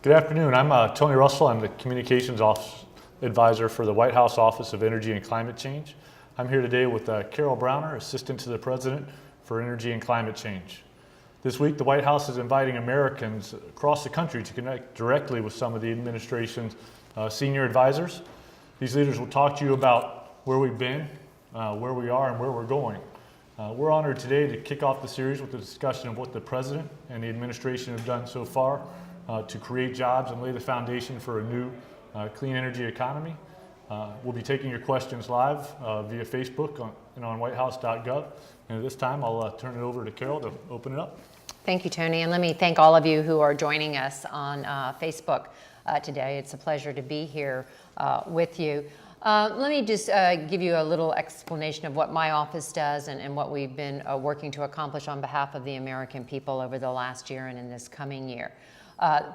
Good afternoon. I'm Tony Russell. I'm the Communications Advisor for the White House Office of Energy and Climate Change. I'm here today with Carol Browner, Assistant to the President for Energy and Climate Change. This week, the White House is inviting Americans across the country to connect directly with some of the administration's senior advisors. These leaders will talk to you about where we've been, where we are, and where we're going. We're honored today to kick off the series with a discussion of what the President and the administration have done so far to create jobs and lay the foundation for a new clean energy economy. We'll be taking your questions live via Facebook and on whitehouse.gov. And at this time, I'll turn it over to Carol to open it up. Thank you, Tony. And let me thank all of you who are joining us on Facebook today. It's a pleasure to be here with you. Let me just give you a little explanation of what my office does and what we've been working to accomplish on behalf of the American people over the last year and in this coming year.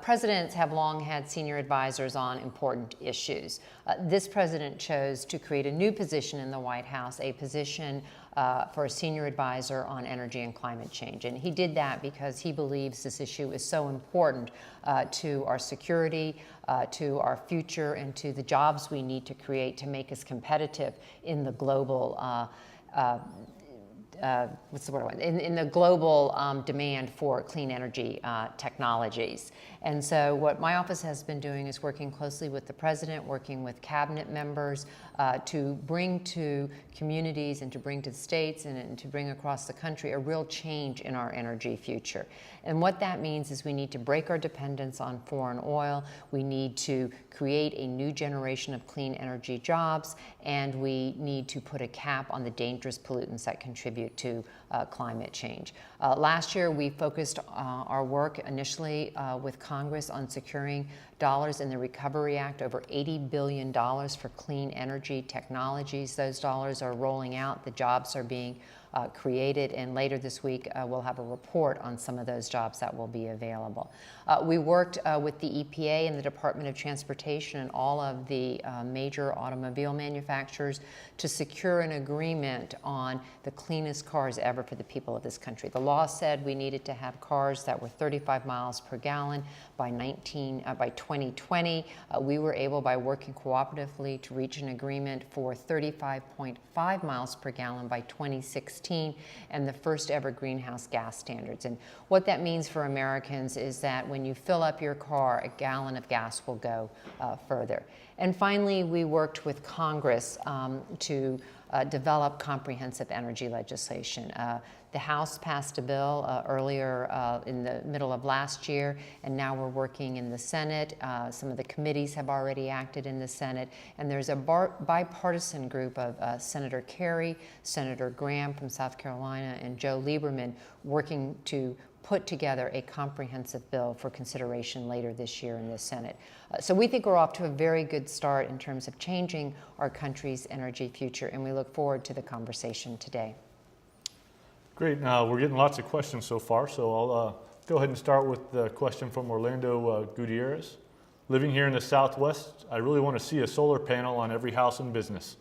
Presidents have long had senior advisors on important issues. This president chose to create a new position in the White House, a position for a senior advisor on energy and climate change. And he did that because he believes this issue is so important to our security, to our future, and to the jobs we need to create to make us competitive in the global in the global demand for clean energy technologies. And so what my office has been doing is working closely with the president, working with cabinet members to bring to communities and to bring to the states and to bring across the country a real change in our energy future. And what that means is we need to break our dependence on foreign oil, we need to create a new generation of clean energy jobs, and we need to put a cap on the dangerous pollutants that contribute to climate change. Last year, we focused our work initially with Congress on securing dollars in the Recovery Act, over $80 billion for clean energy technologies. Those dollars are rolling out, the jobs are being created, and later this week we'll have a report on some of those jobs that will be available. We worked with the EPA and the Department of Transportation and all of the major automobile manufacturers to secure an agreement on the cleanest cars ever for the people of this country. The law said we needed to have cars that were 35 miles per gallon by 2020. We were able, by working cooperatively, to reach an agreement for 35.5 miles per gallon by 2016 and the first ever greenhouse gas standards. And what that means for Americans is that when you fill up your car, a gallon of gas will go further. And finally, we worked with Congress to develop comprehensive energy legislation. The House passed a bill earlier in the middle of last year, and now we're working in the Senate. Some of the committees have already acted in the Senate, and there's a bipartisan group of Senator Kerry, Senator Graham from South Carolina, and Joe Lieberman working to put together a comprehensive bill for consideration later this year in the Senate. So we think we're off to a very good start in terms of changing our country's energy future, and we look forward to the conversation today. Great. We're getting lots of questions so far, so I'll go ahead and start with the question from Orlando Gutierrez. Living here in the Southwest, I really want to see a solar panel on every house and business.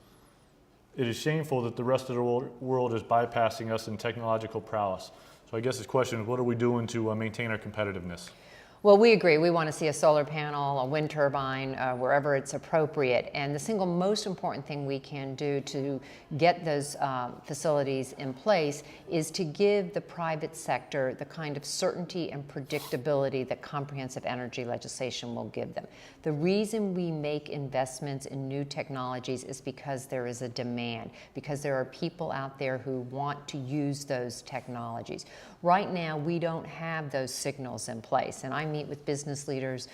It is shameful that the rest of the world is bypassing us in technological prowess. So I guess this question is, what are we doing to maintain our competitiveness? Well, we agree. We want to see a solar panel, a wind turbine, wherever it's appropriate. And the single most important thing we can do to get those facilities in place is to give the private sector the kind of certainty and predictability that comprehensive energy legislation will give them. The reason we make investments in new technologies is because there is a demand, because there are people out there who want to use those technologies. Right now, we don't have those signals in place, and I meet with business leaders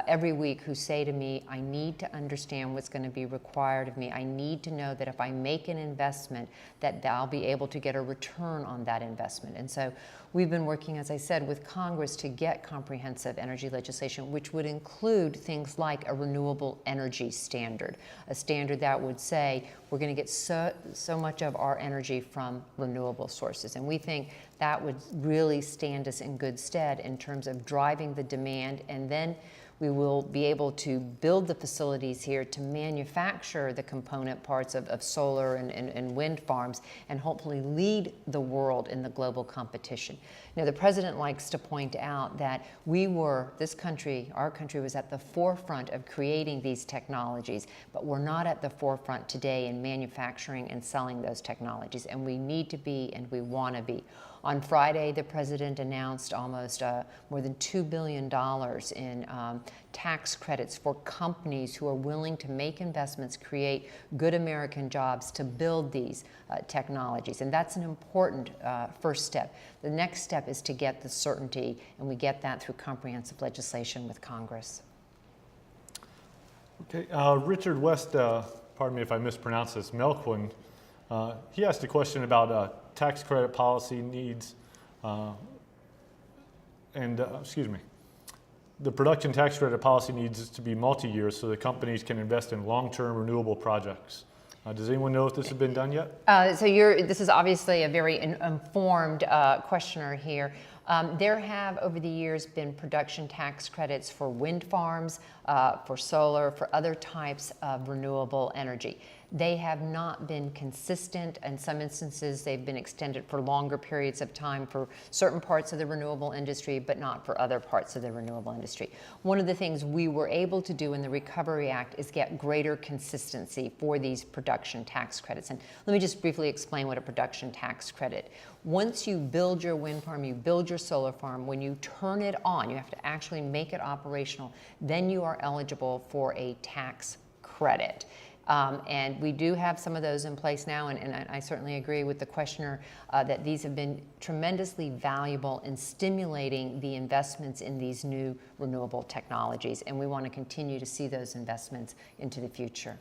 every week who say to me, I need to understand what's going to be required of me. I need to know that if I make an investment, that I'll be able to get a return on that investment. And so we've been working, as I said, with Congress to get comprehensive energy legislation, which would include things like a renewable energy standard, a standard that would say we're going to get so much of our energy from renewable sources. And we think that would really stand us in good stead in terms of driving the demand. And then We will be able to build the facilities here to manufacture the component parts of solar and wind farms, and hopefully lead the world in the global competition. Now, the president likes to point out that this country, our country, was at the forefront of creating these technologies, but we're not at the forefront today in manufacturing and selling those technologies, and we need to be, and we want to be. On Friday, the president announced almost more than $2 billion in tax credits for companies who are willing to make investments, create good American jobs to build these technologies. And that's an important first step. The next step is to get the certainty, and we get that through comprehensive legislation with Congress. Okay, Richard West, pardon me if I mispronounce this, Melquin, he asked a question about tax credit policy needs the production tax credit policy needs to be multi-year so that companies can invest in long-term renewable projects. Does anyone know if this has been done yet? This is obviously a very informed questioner here. There have, over the years, been production tax credits for wind farms, for solar, for other types of renewable energy. They have not been consistent. In some instances, they've been extended for longer periods of time for certain parts of the renewable industry, but not for other parts of the renewable industry. One of the things we were able to do in the Recovery Act is get greater consistency for these production tax credits. And let me just briefly explain what a production tax credit. Once you build your wind farm, you build your solar farm, when you turn it on, you have to actually make it operational, then you are eligible for a tax credit. And we do have some of those in place now, and I certainly agree with the questioner that these have been tremendously valuable in stimulating the investments in these new renewable technologies, and we want to continue to see those investments into the future.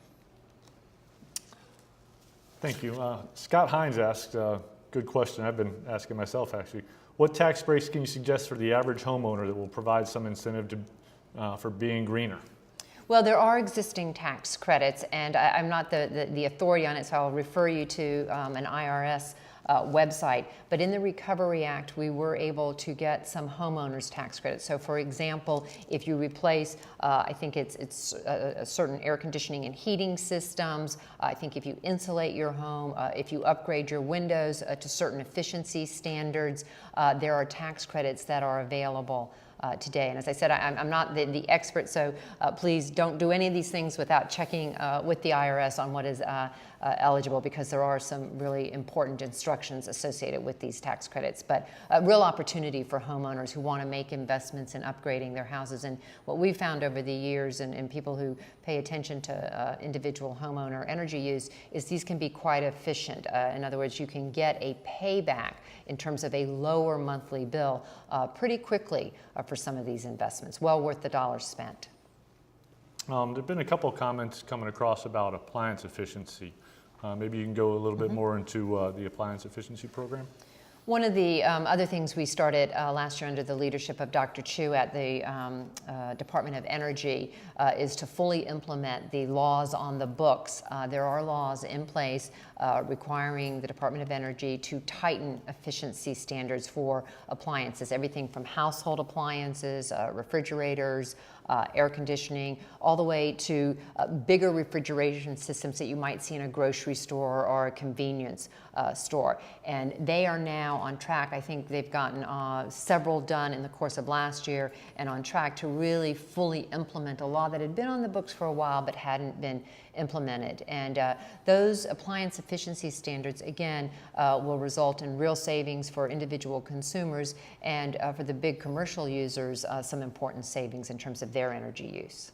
Thank you. Scott Hines asked a good question I've been asking myself, actually. What tax breaks can you suggest for the average homeowner that will provide some incentive for being greener? Well, there are existing tax credits, and I'm not the authority on it, so I'll refer you to an IRS website. But in the Recovery Act, we were able to get some homeowners tax credits. So, for example, if you replace, I think it's a certain air conditioning and heating systems. I think if you insulate your home, if you upgrade your windows to certain efficiency standards, there are tax credits that are available today. And as I said, I'm not the expert, so please don't do any of these things without checking with the IRS on what is eligible, because there are some really important instructions associated with these tax credits. But a real opportunity for homeowners who want to make investments in upgrading their houses. And what we've found over the years, and people who pay attention to individual homeowner energy use, is these can be quite efficient. In other words, you can get a payback in terms of a lower monthly bill pretty quickly for some of these investments. Well worth the dollars spent. There have been a couple of comments coming across about appliance efficiency. Maybe you can go a little bit more into the appliance efficiency program. One of the other things we started last year under the leadership of Dr. Chu at the Department of Energy is to fully implement the laws on the books. There are laws in place requiring the Department of Energy to tighten efficiency standards for appliances, everything from household appliances, refrigerators, air conditioning, all the way to bigger refrigeration systems that you might see in a grocery store or a convenience store. And they are now on track. I think they've gotten several done in the course of last year, and on track to really fully implement a law that had been on the books for a while but hadn't been implemented. And those appliance efficiency standards, again, will result in real savings for individual consumers, and for the big commercial users, some important savings in terms of their energy use.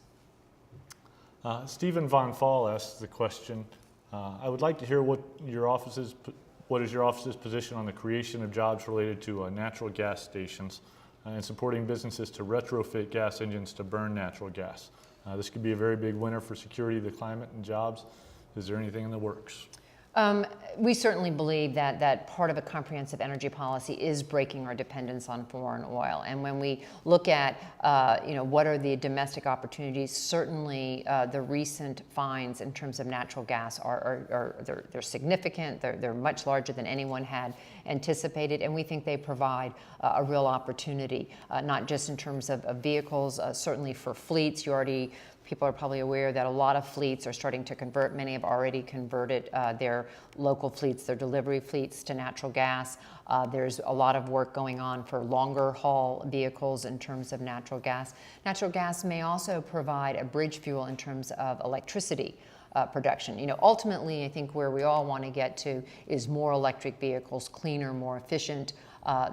Stephen Von Fall asks the question, I would like to hear what is your office's position on the creation of jobs related to natural gas stations and supporting businesses to retrofit gas engines to burn natural gas. This could be a very big winner for security of the climate and jobs. Is there anything in the works? We certainly believe that part of a comprehensive energy policy is breaking our dependence on foreign oil. And when we look at, what are the domestic opportunities, certainly the recent finds in terms of natural gas they're significant. They're much larger than anyone had anticipated, and we think they provide a real opportunity, not just in terms of vehicles, certainly for fleets. People are probably aware that a lot of fleets are starting to convert. Many have already converted their local fleets, their delivery fleets, to natural gas. There's a lot of work going on for longer haul vehicles in terms of natural gas. Natural gas may also provide a bridge fuel in terms of electricity production. Ultimately, I think where we all want to get to is more electric vehicles, cleaner, more efficient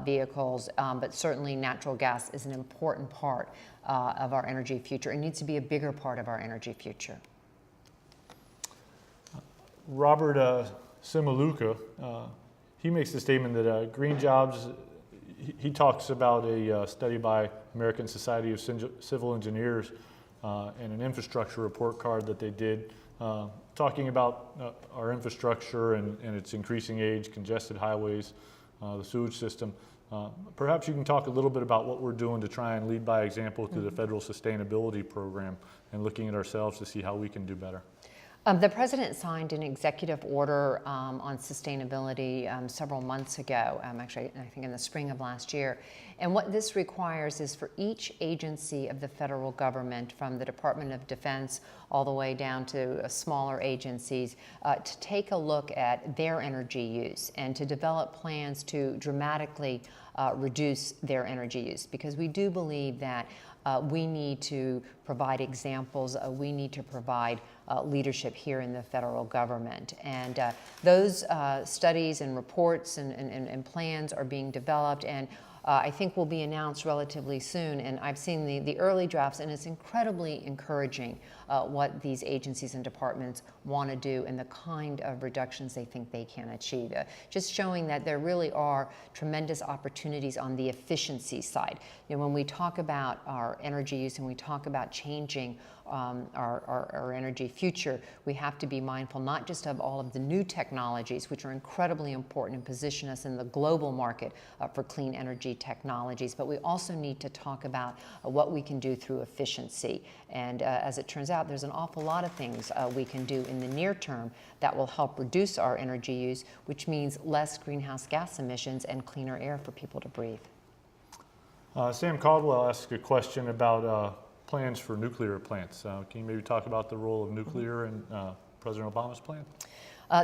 vehicles, but certainly natural gas is an important part of our energy future. It needs to be a bigger part of our energy future. Robert Simaluka, he makes the statement that green jobs, he talks about a study by American Society of Civil Engineers and an infrastructure report card that they did, talking about our infrastructure and its increasing age, congested highways, the sewage system. Perhaps you can talk a little bit about what we're doing to try and lead by example through the federal sustainability program and looking at ourselves to see how we can do better. The president signed an executive order on sustainability several months ago, actually, I think in the spring of last year. And what this requires is for each agency of the federal government, from the Department of Defense all the way down to smaller agencies, to take a look at their energy use and to develop plans to dramatically reduce their energy use. Because we do believe that we need to provide examples, we need to provide leadership here in the federal government. And those studies and reports and plans are being developed, and I think will be announced relatively soon. And I've seen the early drafts, and it's incredibly encouraging what these agencies and departments want to do and the kind of reductions they think they can achieve. Just showing that there really are tremendous opportunities on the efficiency side. When we talk about our energy use and we talk about changing our energy future, we have to be mindful not just of all of the new technologies, which are incredibly important and position us in the global market for clean energy technologies, but we also need to talk about what we can do through efficiency. And as it turns out, there's an awful lot of things we can do in the near term that will help reduce our energy use, which means less greenhouse gas emissions and cleaner air for people to breathe. Sam Caldwell asked a question about plans for nuclear plants. Can you maybe talk about the role of nuclear in President Obama's plan?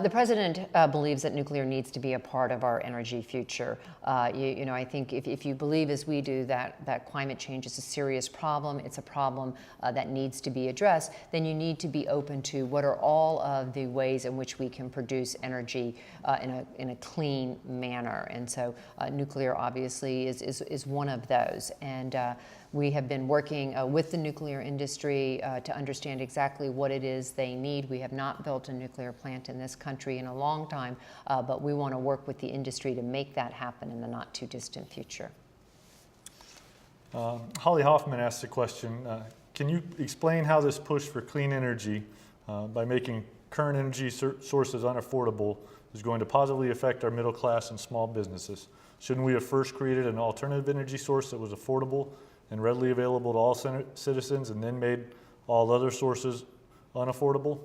The president believes that nuclear needs to be a part of our energy future. I think if you believe, as we do, that climate change is a serious problem, it's a problem that needs to be addressed, then you need to be open to what are all of the ways in which we can produce energy in a clean manner. And so nuclear obviously is one of those. And we have been working with the nuclear industry to understand exactly what it is they need. We have not built a nuclear plant in this country in a long time, but we want to work with the industry to make that happen in the not too distant future. Holly Hoffman asked the question, can you explain how this push for clean energy by making current energy sources unaffordable is going to positively affect our middle class and small businesses? Shouldn't we have first created an alternative energy source that was affordable and readily available to all citizens, and then made all other sources unaffordable?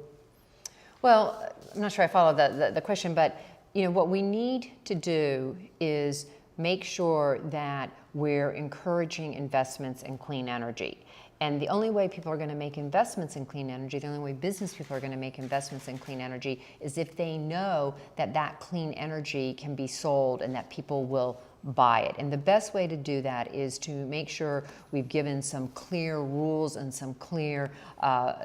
Well, I'm not sure I follow the question, but what we need to do is make sure that we're encouraging investments in clean energy. And the only way people are going to make investments in clean energy, the only way business people are going to make investments in clean energy, is if they know that that clean energy can be sold and that people will buy it. And the best way to do that is to make sure we've given some clear rules and some clear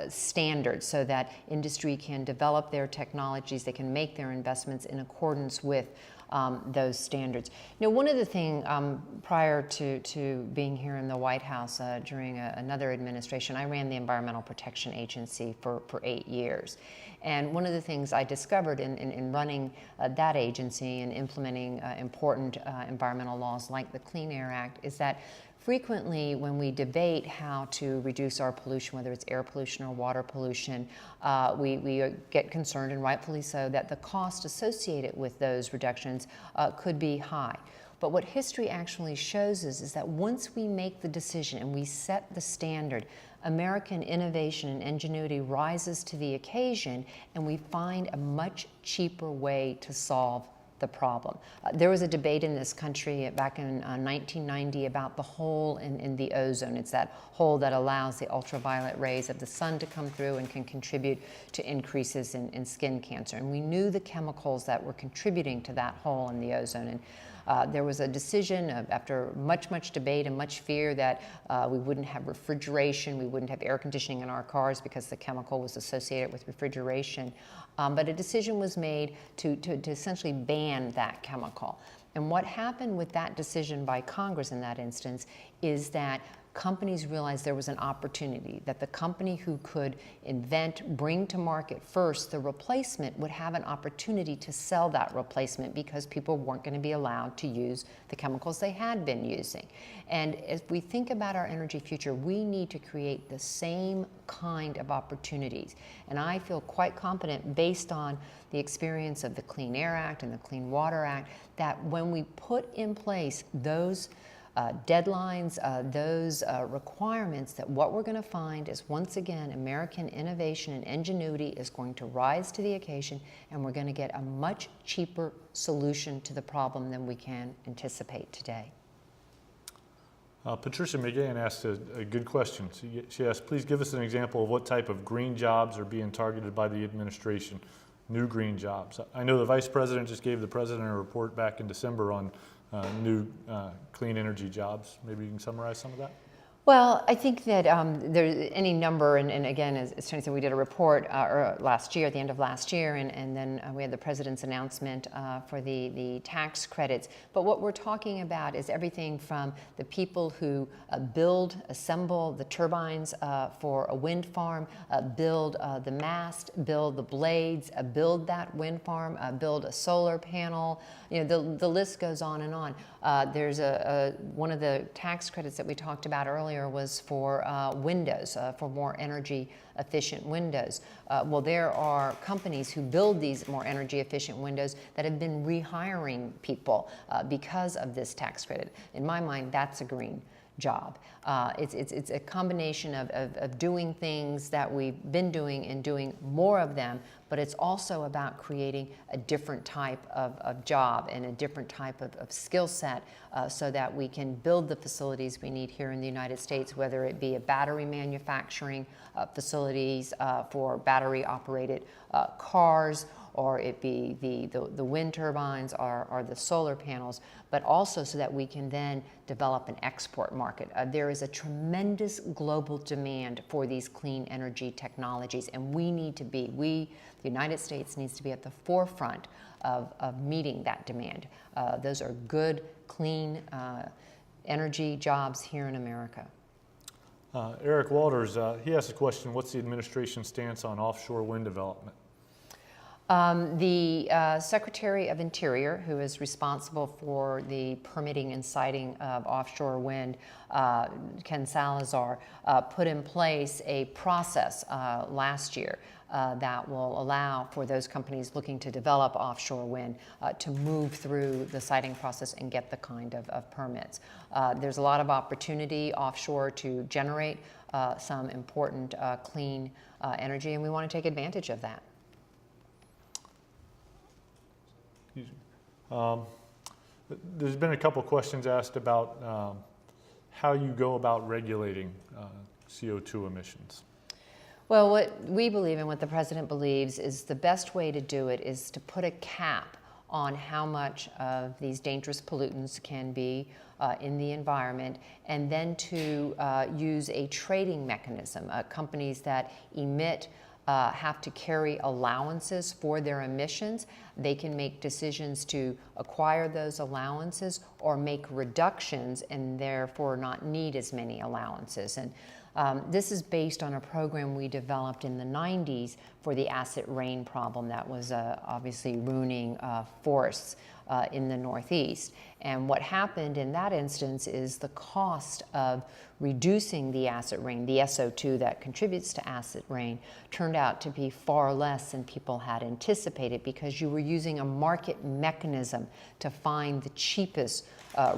standards so that industry can develop their technologies, they can make their investments in accordance with those standards. One of the things prior to being here in the White House during another administration, I ran the Environmental Protection Agency for 8 years. And one of the things I discovered in running that agency and implementing important environmental laws like the Clean Air Act is that frequently when we debate how to reduce our pollution, whether it's air pollution or water pollution, we get concerned, and rightfully so, that the cost associated with those reductions could be high. But what history actually shows us is that once we make the decision and we set the standard, American innovation and ingenuity rises to the occasion, and we find a much cheaper way to solve the problem. There was a debate in this country back in 1990 about the hole in the ozone. It's that hole that allows the ultraviolet rays of the sun to come through and can contribute to increases in skin cancer. And we knew the chemicals that were contributing to that hole in the ozone. And there was a decision after much debate and much fear that we wouldn't have refrigeration, we wouldn't have air conditioning in our cars because the chemical was associated with refrigeration. But a decision was made to essentially ban that chemical. And what happened with that decision by Congress in that instance is that companies realized there was an opportunity, that the company who could invent, bring to market first the replacement would have an opportunity to sell that replacement because people weren't going to be allowed to use the chemicals they had been using. And as we think about our energy future, we need to create the same kind of opportunities. And I feel quite confident, based on the experience of the Clean Air Act and the Clean Water Act, that when we put in place those deadlines, those requirements, that what we're going to find is, once again, American innovation and ingenuity is going to rise to the occasion, and we're going to get a much cheaper solution to the problem than we can anticipate today. Patricia McGann asked a good question. She asked, please give us an example of what type of green jobs are being targeted by the administration, new green jobs. I know the Vice President just gave the President a report back in December on new clean energy jobs. Maybe you can summarize some of that? Well, I think that there's any number, and again, as Tony said, we did a report last year, at the end of last year, and then we had the President's announcement for the tax credits. But what we're talking about is everything from the people who assemble the turbines for a wind farm, build the mast, build the blades, build that wind farm, build a solar panel. You know, the list goes on and on. There's one of the tax credits that we talked about earlier was for windows, for more energy efficient windows. Well, there are companies who build these more energy efficient windows that have been rehiring people because of this tax credit. In my mind, that's a green job. It's a combination of doing things that we've been doing and doing more of them, but it's also about creating a different type of job and a different type of skill set so that we can build the facilities we need here in the United States, whether it be a battery manufacturing facilities for battery operated cars, or it be the wind turbines or the solar panels, but also so that we can then develop an export market. There is a tremendous global demand for these clean energy technologies, and we need to be, the United States needs to be at the forefront of meeting that demand. Those are good, clean energy jobs here in America. Eric Walters, he asked a question, what's the administration's stance on offshore wind development? The Secretary of Interior, who is responsible for the permitting and siting of offshore wind, Ken Salazar, put in place a process last year that will allow for those companies looking to develop offshore wind to move through the siting process and get the kind of permits. There's a lot of opportunity offshore to generate some important clean energy, and we want to take advantage of that. There's been a couple questions asked about how you go about regulating CO2 emissions. Well, what we believe and what the President believes is the best way to do it is to put a cap on how much of these dangerous pollutants can be in the environment, and then to use a trading mechanism. Companies that emit have to carry allowances for their emissions. They can make decisions to acquire those allowances or make reductions and therefore not need as many allowances. And This is based on a program we developed in the 90s for the acid rain problem that was obviously ruining forests in the Northeast. And what happened in that instance is the cost of reducing the acid rain, the SO2 that contributes to acid rain, turned out to be far less than people had anticipated, because you were using a market mechanism to find the cheapest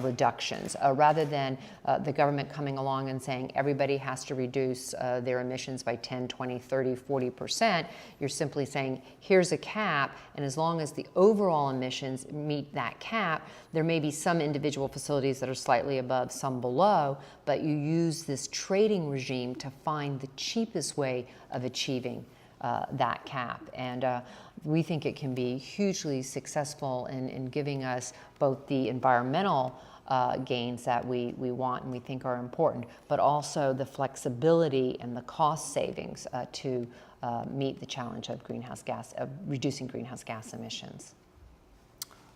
reductions, rather than the government coming along and saying everybody has to reduce their emissions by 10, 20, 30, 40%. You're simply saying, here's a cap, and as long as the overall emissions meet that cap, there may be some individual facilities that are slightly above, some below, but you use this trading regime to find the cheapest way of achieving that cap. And we think it can be hugely successful in giving us both the environmental gains that we want and we think are important, but also the flexibility and the cost savings to meet the challenge of reducing greenhouse gas emissions.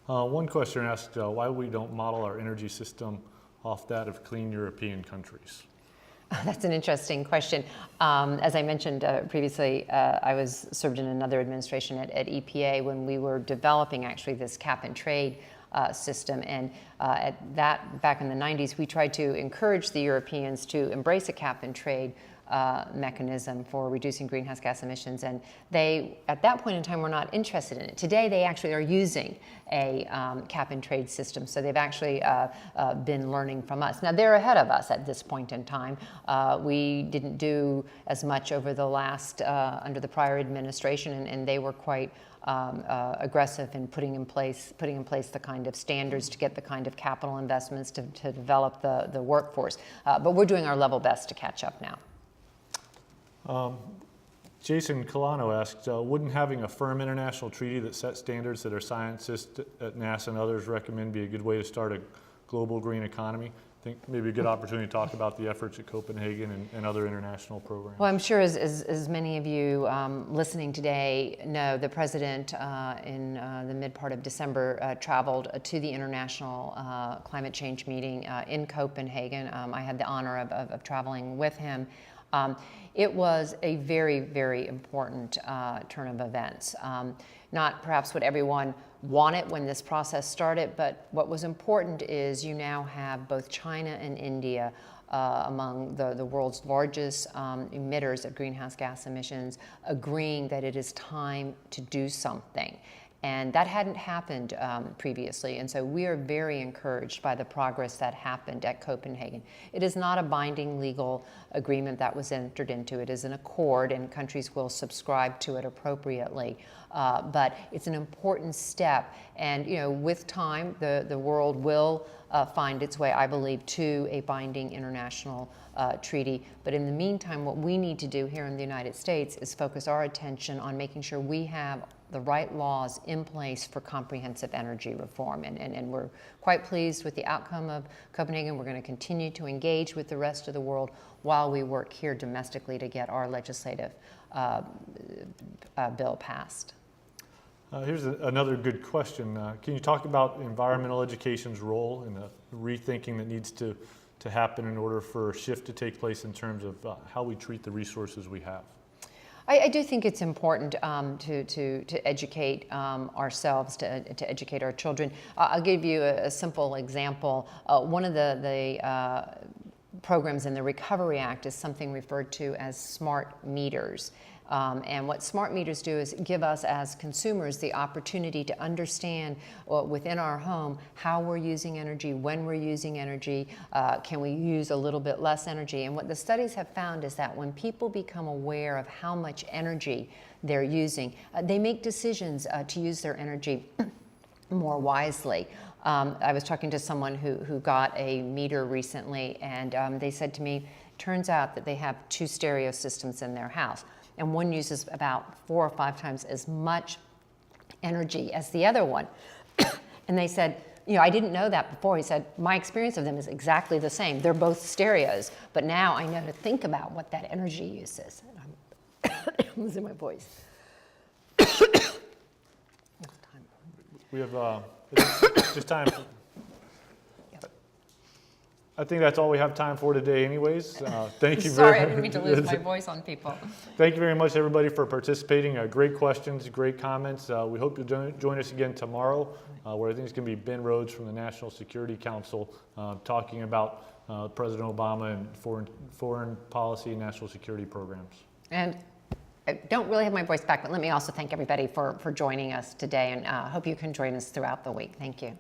One question asked why we don't model our energy system off that of clean European countries. That's an interesting question. As I mentioned previously, I was served in another administration at EPA when we were developing actually this cap and trade system. And back in the 90s, we tried to encourage the Europeans to embrace a cap and trade mechanism for reducing greenhouse gas emissions, and they, at that point in time, were not interested in it. Today, they actually are using a cap and trade system, so they've actually been learning from us. Now, they're ahead of us at this point in time. We didn't do as much over the last, under the prior administration, and they were quite aggressive in putting in place the kind of standards to get the kind of capital investments to develop the workforce. But we're doing our level best to catch up now. Jason Colano asked, wouldn't having a firm international treaty that sets standards that our scientists at NASA and others recommend be a good way to start a global green economy? I think maybe a good opportunity to talk about the efforts at Copenhagen and other international programs. Well, I'm sure as many of you listening today know, the President in the mid part of December traveled to the International Climate Change meeting in Copenhagen. I had the honor of traveling with him. It was a very, very important turn of events. Not perhaps what everyone wanted when this process started, but what was important is you now have both China and India among the world's largest emitters of greenhouse gas emissions agreeing that it is time to do something. And that hadn't happened previously, and so we are very encouraged by the progress that happened at Copenhagen. It is not a binding legal agreement that was entered into. It is an accord, and countries will subscribe to it appropriately. But it's an important step, and with time, the world will find its way, I believe, to a binding international treaty. But in the meantime, what we need to do here in the United States is focus our attention on making sure we have the right laws in place for comprehensive energy reform. And we're quite pleased with the outcome of Copenhagen. We're going to continue to engage with the rest of the world while we work here domestically to get our legislative bill passed. Here's another good question. Can you talk about environmental education's role in the rethinking that needs to happen in order for a shift to take place in terms of how we treat the resources we have? I do think it's important to educate ourselves, to educate our children. I'll give you a simple example. One of the programs in the Recovery Act is something referred to as smart meters. And what smart meters do is give us as consumers the opportunity to understand within our home how we're using energy, when we're using energy, can we use a little bit less energy. And what the studies have found is that when people become aware of how much energy they're using, they make decisions to use their energy more wisely. I was talking to someone who got a meter recently, and they said to me, turns out that they have 2 stereo systems in their house, and one uses about 4 or 5 times as much energy as the other one. And they said, I didn't know that before. He said, my experience of them is exactly the same. They're both stereos, but now I know to think about what that energy use is. And I'm losing my voice. We have just time. I think that's all we have time for today anyways. Thank you Sorry, I very didn't mean to lose my voice on people. Thank you very much, everybody, for participating. Great questions, great comments. We hope you'll join us again tomorrow, where I think it's going to be Ben Rhodes from the National Security Council talking about President Obama and foreign policy and national security programs. And I don't really have my voice back, but let me also thank everybody for joining us today, and hope you can join us throughout the week. Thank you.